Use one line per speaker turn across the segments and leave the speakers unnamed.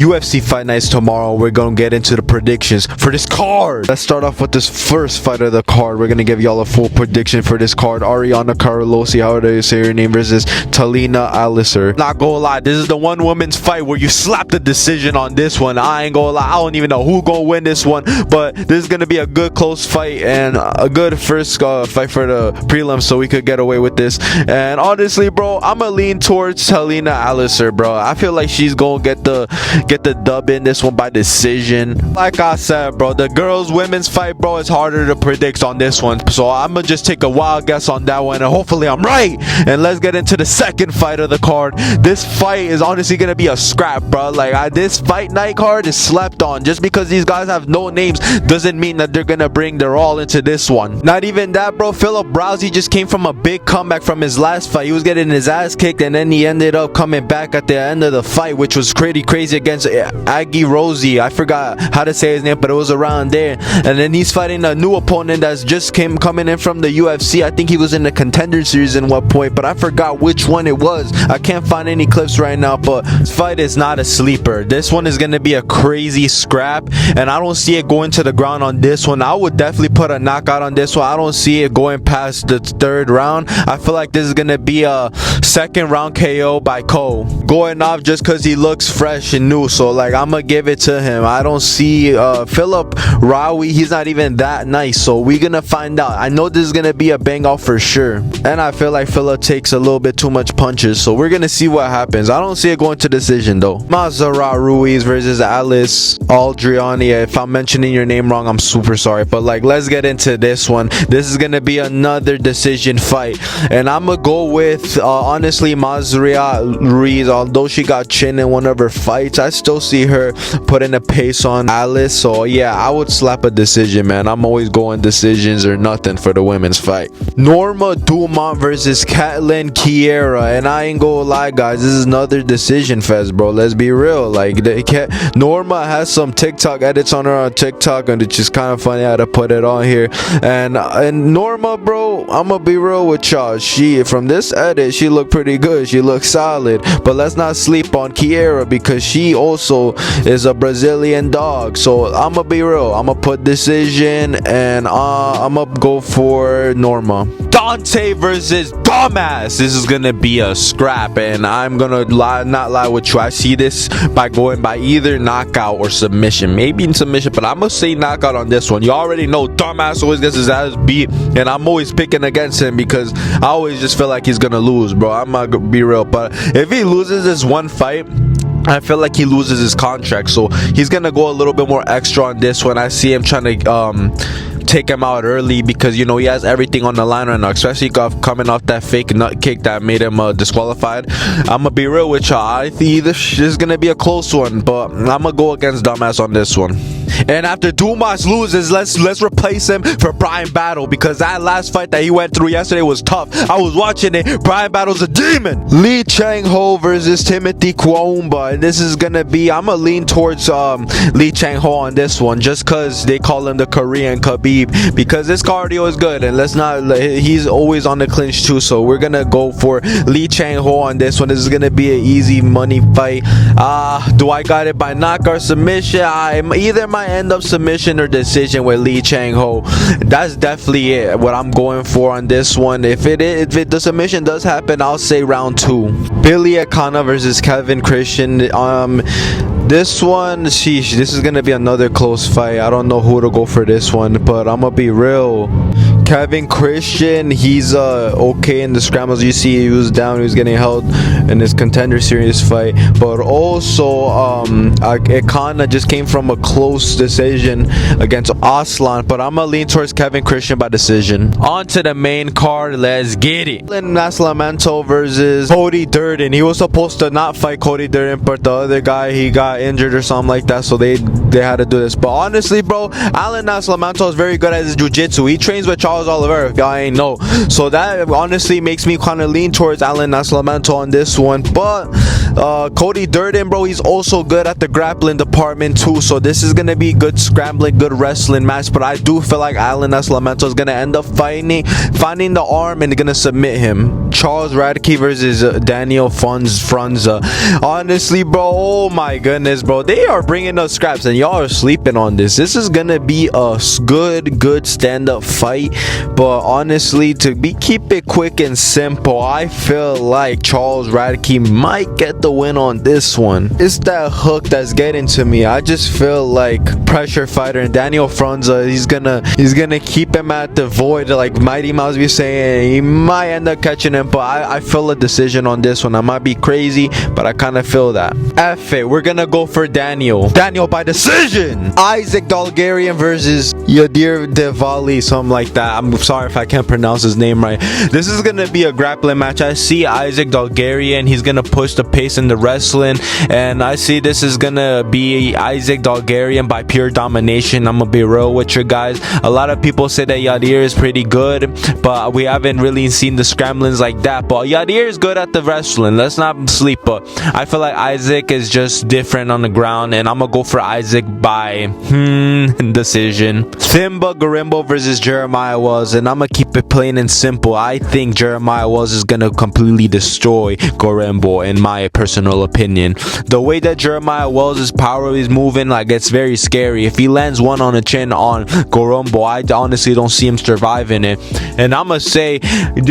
UFC Fight Nights tomorrow. We're gonna get into the predictions for this card. Let's start off with this first fight of the card. We're gonna give y'all a full prediction for this card. Ariana Carlosi, how do you say her name, versus Talina Alicer. Not gonna lie, this is the one women's fight where you slap the decision on this one. I ain't gonna lie, I don't even know who gonna win this one, but this is gonna be a good close fight and a good first fight for the prelims, so we could get away with this. And honestly, bro, I'm gonna lean towards Talina Alicer, bro. I feel like she's gonna get the dub in this one by decision. Like I said, bro, the girls women's fight, bro, is harder to predict on this one, so I'm gonna just take a wild guess on that one and hopefully I'm right. And let's get into the second fight of the card. This fight is honestly gonna be a scrap, bro. Like this fight night card is slept on. Just because these guys have no names doesn't mean that they're gonna bring their all into this one. Not even that, bro. Philip Rousey just came from a big comeback from his last fight. He was getting his ass kicked and then he ended up coming back at the end of the fight, which was pretty crazy, against Aggie Rosie. I forgot how to say his name, but it was around there. And then he's fighting a new opponent that's just coming in from the UFC. I think he was in the Contender Series at one point, but I forgot which one it was. I can't find any clips right now, but this fight is not a sleeper. This one is going to be a crazy scrap, and I don't see it going to the ground on this one. I would definitely put a knockout on this one. I don't see it going past the third round. I feel like this is going to be a second round KO by Cole, going off just because he looks fresh and new. So like, I'm gonna give it to him. I don't see Philip Rowie. He's not even that nice, so we're gonna find out. I know this is gonna be a bang out for sure, and I feel like Philip takes a little bit too much punches, so we're gonna see what happens. I don't see it going to decision though. Mazarat Ruiz versus Alice Aldriani. If I'm mentioning your name wrong, I'm super sorry, but like, let's get into this one. This is gonna be another decision fight, and I'm gonna go with honestly Mazarat Ruiz. Although she got chin in one of her fights, I still see her putting a pace on Alice. So yeah, I would slap a decision, man. I'm always going decisions or nothing for the women's fight. Norma Dumont versus Katlyn Kiera, and I ain't gonna lie, guys, this is another decision fest, bro. Let's be real. Like, Norma has some TikTok edits on her on TikTok, and it's just kind of funny how to put it on here. And Norma, bro, I'm gonna be real with y'all. She, from this edit, she looked pretty good. She looked solid. But let's not sleep on Kiera, because she also is a Brazilian dog. So I'm gonna be real. I'm gonna put decision, and I'm gonna go for Norma. Dante versus Dumbass. This is gonna be a scrap, and I'm gonna not lie with you. I see this by going by either knockout or submission. Maybe in submission, but I'm gonna say knockout on this one. You already know Dumbass always gets his ass beat, and I'm always picking against him because I always just feel like he's gonna lose, bro. I'm gonna be real. But if he loses this one fight, I feel like he loses his contract, so he's gonna go a little bit more extra on this one. I see him trying to take him out early because, you know, he has everything on the line right now, especially coming off that fake nut kick that made him disqualified. I'm gonna be real with y'all. I think this is gonna be a close one, but I'm gonna go against Dumbass on this one. And after Dumas loses, let's replace him for Brian Battle, because that last fight that he went through yesterday was tough. I was watching it. Brian Battle's a demon. Lee Chang-ho versus Timothy Kwaumba, and this is gonna be, I'm gonna lean towards Lee Chang-ho on this one, just because they call him the Korean Khabib, because his cardio is good, and let's not, he's always on the clinch too. So we're gonna go for Lee Chang-ho on this one. This is gonna be an easy money fight. Do I got it by knockout or submission? Either my end up submission or decision with Lee Chang-ho. That's definitely it, what I'm going for on this one. If the submission does happen, I'll say round 2. Billy Akana versus Kevin Christian. This one, sheesh, this is gonna be another close fight. I don't know who to go for this one, but I'm gonna be real. Kevin Christian, he's okay in the scrambles. You see, he was down, he was getting held in his Contender Series fight, but also Akana just came from a close decision against Aslan, but I'm gonna lean towards Kevin Christian by decision. On to the main card, let's get it. Nascimento versus Cody Durden. He was supposed to not fight Cody Durden, but the other guy, he got injured or something like that, so they had to do this. But honestly, bro, Alan Nascimento is very good at his jiu-jitsu. He trains with Charles Oliveira, if y'all ain't know. So that honestly makes me kind of lean towards Alan Nascimento on this one. But Cody Durden, bro, he's also good at the grappling department too. So this is gonna be good scrambling, good wrestling match. But I do feel like Alan Lamento is gonna end up finding the arm and gonna submit him. Charles Radke versus Daniel Franza. Honestly, bro, oh my goodness, bro, they are bringing us scraps and y'all are sleeping on this. This is gonna be a good stand-up fight. But honestly, keep it quick and simple, I feel like Charles Radke might get the win on this one. It's that hook that's getting to me. I just feel like pressure fighter, and Daniel Franza, he's gonna keep him at the void, like Mighty Mouse be saying. He might end up catching him, but I feel a decision on this one. I might be crazy, but I kind of feel that. F it, we're gonna go for Daniel by decision. Isaac Dalgarian versus Yadir Devali, something like that. I'm sorry if I can't pronounce his name right. This is gonna be a grappling match. I see Isaac Dalgarian, he's gonna push the pace in the wrestling, and I see this is gonna be Isaac Dalgarian by pure domination. I'm gonna be real with you guys. A lot of people say that Yadir is pretty good, but we haven't really seen the scramblings like that. But Yadir is good at the wrestling, let's not sleep. But I feel like Isaac is just different on the ground, and I'm gonna go for Isaac by decision. Thimba Garimbo versus Jeremiah Wells, and I'm gonna keep it plain and simple. I think Jeremiah Wells is gonna completely destroy Garimbo, in my personal opinion. The way that Jeremiah Wells' power is moving, like, it's very scary. If he lands one on the chin on Garimbo, I honestly don't see him surviving it. And I'm gonna say,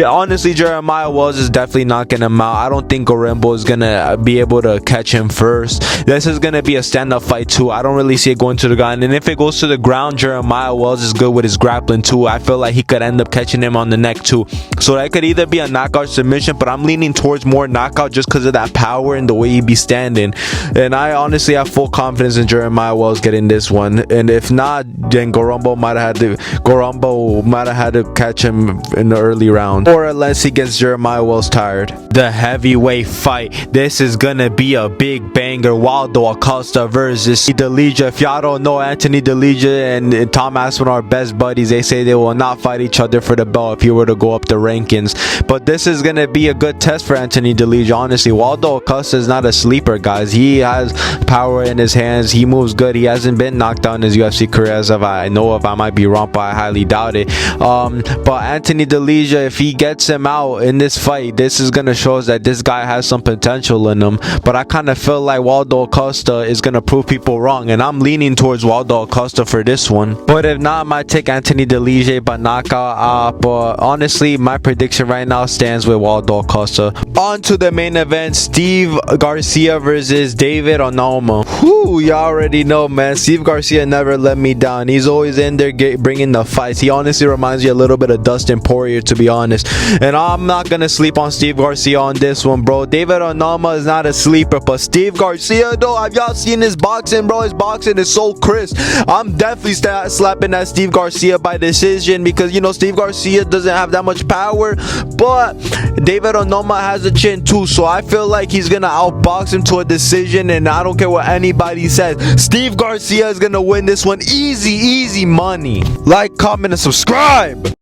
honestly, Jeremiah Wells is definitely knocking him out. I don't think Garimbo is gonna be able to catch him first. This is gonna be a stand-up fight too. I don't really see it going to the ground, and if it goes to the ground, Jeremiah Wells is good with his grappling too. I feel like he could end up catching him on the neck too. So that could either be a knockout submission, but I'm leaning towards more knockout just because of that power and the way he be standing. And I honestly have full confidence in Jeremiah Wells getting this one. And if not, then Garimbo might have had to catch him in the early round, or unless he gets Jeremiah Wells tired. The heavyweight fight, this is gonna be a big banger. Waldo Acosta versus Delija. If y'all don't know, Anthony Delija and Tom Aspinall are best buddies. They say they will not fight each other for the belt if he were to go up the rankings. But this is gonna be a good test for Anthony Delija. Honestly, Waldo Acosta is not a sleeper, guys. He has power in his hands. He moves good. He hasn't been knocked out in his UFC career, as of I know of. I might be wrong, but I highly doubt it. But Anthony Delija, if he gets him out in this fight, this is gonna show us that this guy has some potential in him. But I kind of feel like Waldo Acosta is gonna prove people wrong, and I'm leaning towards Waldo Acosta for this one. But if not, I might take Anthony Delija by knockout. But honestly, my prediction right now stands with Waldo Acosta. On to the main event, Steve Garcia versus David Onama. Whew, you already know, man. Steve Garcia never let me down. He's always in there bringing the fights. He honestly reminds me a little bit of Dustin Poirier, to be honest. And I'm not gonna sleep on Steve Garcia on this one, bro. David Onama is not a sleeper, but Steve Garcia, though, have y'all seen his boxing, bro? His boxing is so crisp. I'm definitely slapping at Steve Garcia by decision, because, you know, Steve Garcia doesn't have that much power, but David Onama has a chin too, so I feel like he's gonna outbox him to a decision, and I don't care what anybody says. Steve Garcia is gonna win this one. Easy money. Like, comment, and subscribe.